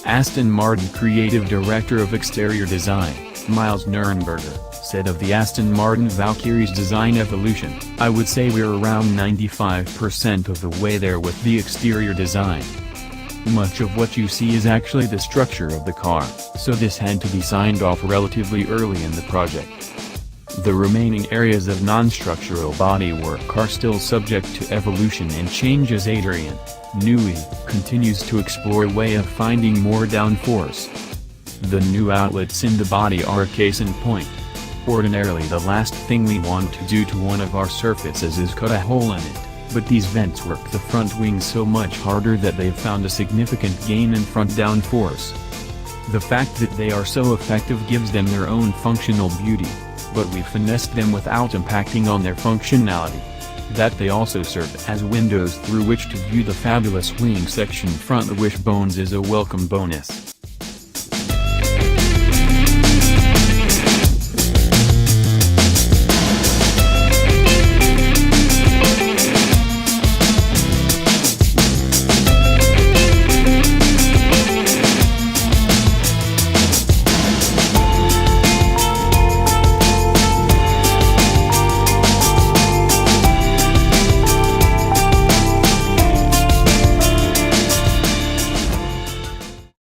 Aston Martin creative director of exterior design, Miles Nurnberger, said of the Aston Martin Valkyrie's design evolution, "I would say we're around 95% of the way there with the exterior design. Much of what you see is actually the structure of the car, so this had to be signed off relatively early in the project. The remaining areas of non-structural bodywork are still subject to evolution and change as Adrian Newey continues to explore a way of finding more downforce. The new outlets in the body are a case in point. Ordinarily the last thing we want to do to one of our surfaces is cut a hole in it, but these vents work the front wings so much harder that they've found a significant gain in front downforce. The fact that they are so effective gives them their own functional beauty, but we finessed them without impacting on their functionality. That they also serve as windows through which to view the fabulous wing section front the wishbones is a welcome bonus."